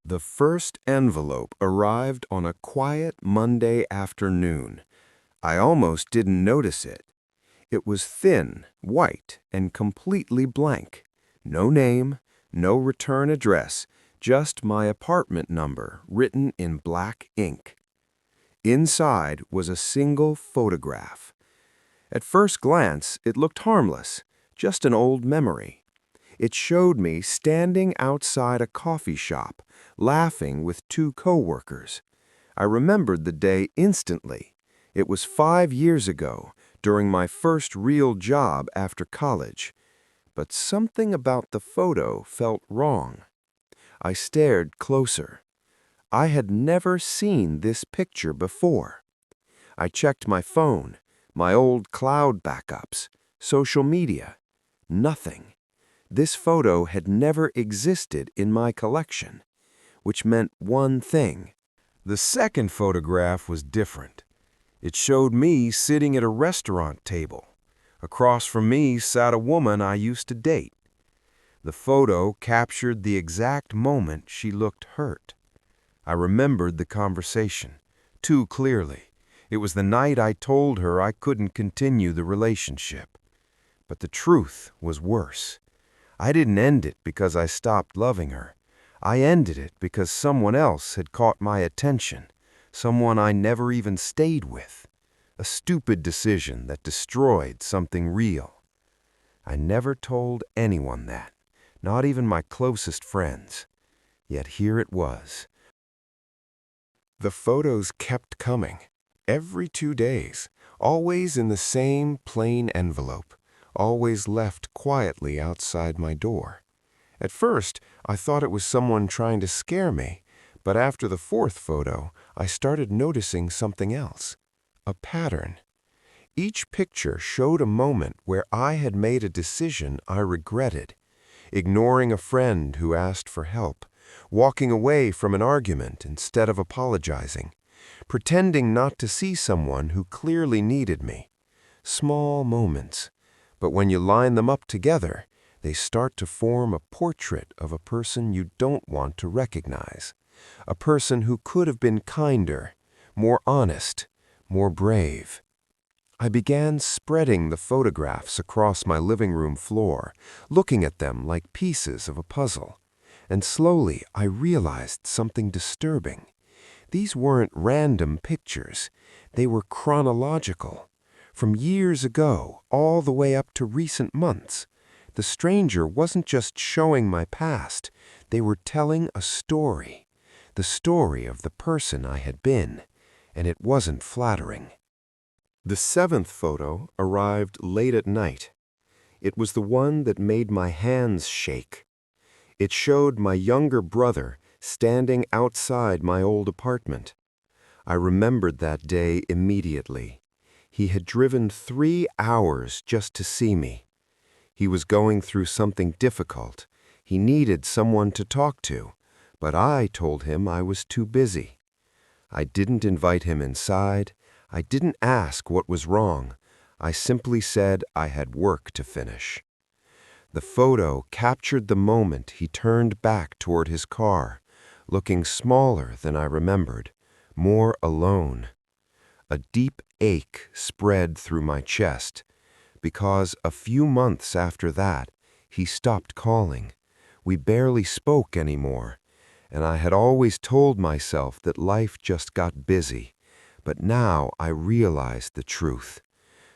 The first envelope arrived on a quiet Monday afternoon. I almost didn't notice it. It was thin, white, and completely blank. No name, no return address, just my apartment number written in black ink. Inside was a single photograph. At first glance, it looked harmless, just an old memory. It showed me standing outside a coffee shop, laughing with two coworkers. I remembered the day instantly. It was 5 years ago, during my first real job after college. But something about the photo felt wrong. I stared closer. I had never seen this picture before. I checked my phone, my old cloud backups, social media. Nothing. This photo had never existed in my collection, which meant one thing. The second photograph was different. It showed me sitting at a restaurant table. Across from me sat a woman I used to date. The photo captured the exact moment she looked hurt. I remembered the conversation too clearly. It was the night I told her I couldn't continue the relationship. But the truth was worse. I didn't end it because I stopped loving her. I ended it because someone else had caught my attention, someone I never even stayed with. A stupid decision that destroyed something real. I never told anyone that, not even my closest friends. Yet here it was. The photos kept coming, every 2 days, always in the same plain envelope, always left quietly outside my door. At first, I thought it was someone trying to scare me, but after the fourth photo, I started noticing something else. A pattern. Each picture showed a moment where I had made a decision I regretted, ignoring a friend who asked for help, walking away from an argument instead of apologizing, pretending not to see someone who clearly needed me. Small moments, but when you line them up together, they start to form a portrait of a person you don't want to recognize, a person who could have been kinder, more honest, more brave. I began spreading the photographs across my living room floor, looking at them like pieces of a puzzle. And slowly I realized something disturbing. These weren't random pictures. They were chronological. From years ago, all the way up to recent months. The stranger wasn't just showing my past. They were telling a story. The story of the person I had been. And it wasn't flattering. The seventh photo arrived late at night. It was the one that made my hands shake. It showed my younger brother standing outside my old apartment. I remembered that day immediately. He had driven 3 hours just to see me. He was going through something difficult. He needed someone to talk to, but I told him I was too busy. I didn't invite him inside. I didn't ask what was wrong. I simply said I had work to finish. The photo captured the moment he turned back toward his car, looking smaller than I remembered, more alone. A deep ache spread through my chest, because a few months after that, he stopped calling. We barely spoke anymore, and I had always told myself that life just got busy. But now I realized the truth.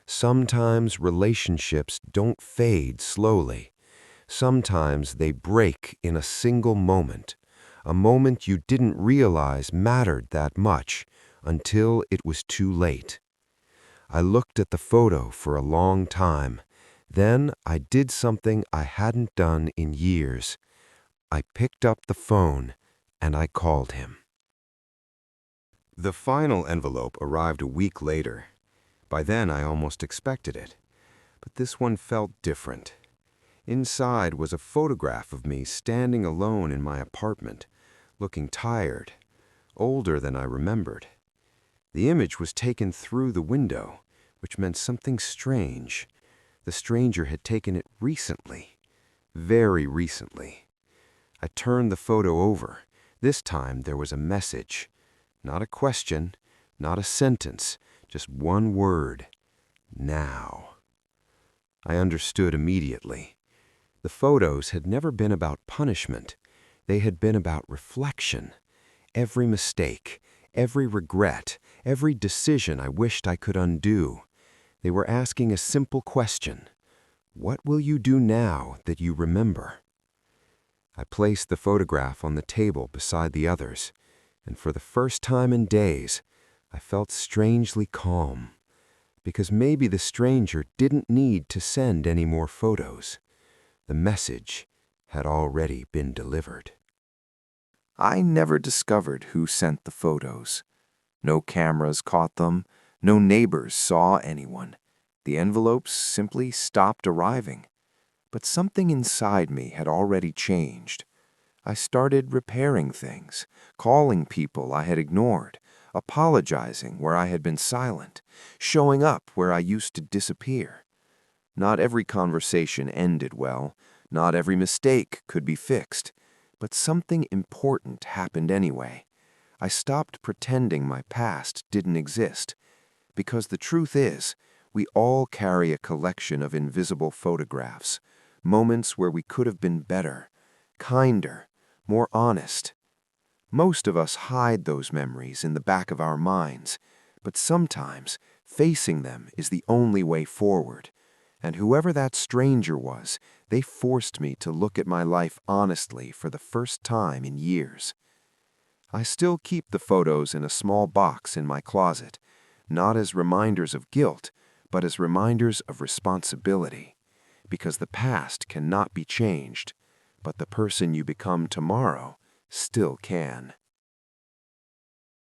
Sometimes relationships don't fade slowly. Sometimes they break in a single moment, a moment you didn't realize mattered that much until it was too late. I looked at the photo for a long time. Then I did something I hadn't done in years. I picked up the phone and I called him. The final envelope arrived a week later. By then I almost expected it. But this one felt different. Inside was a photograph of me standing alone in my apartment, looking tired, older than I remembered. The image was taken through the window, which meant something strange. The stranger had taken it recently, very recently. I turned the photo over. This time there was a message. Not a question, not a sentence, just one word. Now. I understood immediately. The photos had never been about punishment. They had been about reflection. Every mistake, every regret, every decision I wished I could undo. They were asking a simple question. What will you do now that you remember? I placed the photograph on the table beside the others, and for the first time in days, I felt strangely calm. Because maybe the stranger didn't need to send any more photos. The message had already been delivered. I never discovered who sent the photos. No cameras caught them, no neighbors saw anyone. The envelopes simply stopped arriving. But something inside me had already changed. I started repairing things, calling people I had ignored, apologizing where I had been silent, showing up where I used to disappear. Not every conversation ended well, not every mistake could be fixed, but something important happened anyway. I stopped pretending my past didn't exist, because the truth is, we all carry a collection of invisible photographs, moments where we could have been better, kinder, more honest. Most of us hide those memories in the back of our minds, but sometimes facing them is the only way forward. And whoever that stranger was, they forced me to look at my life honestly for the first time in years. I still keep the photos in a small box in my closet, not as reminders of guilt, but as reminders of responsibility. Because the past cannot be changed, but the person you become tomorrow still can.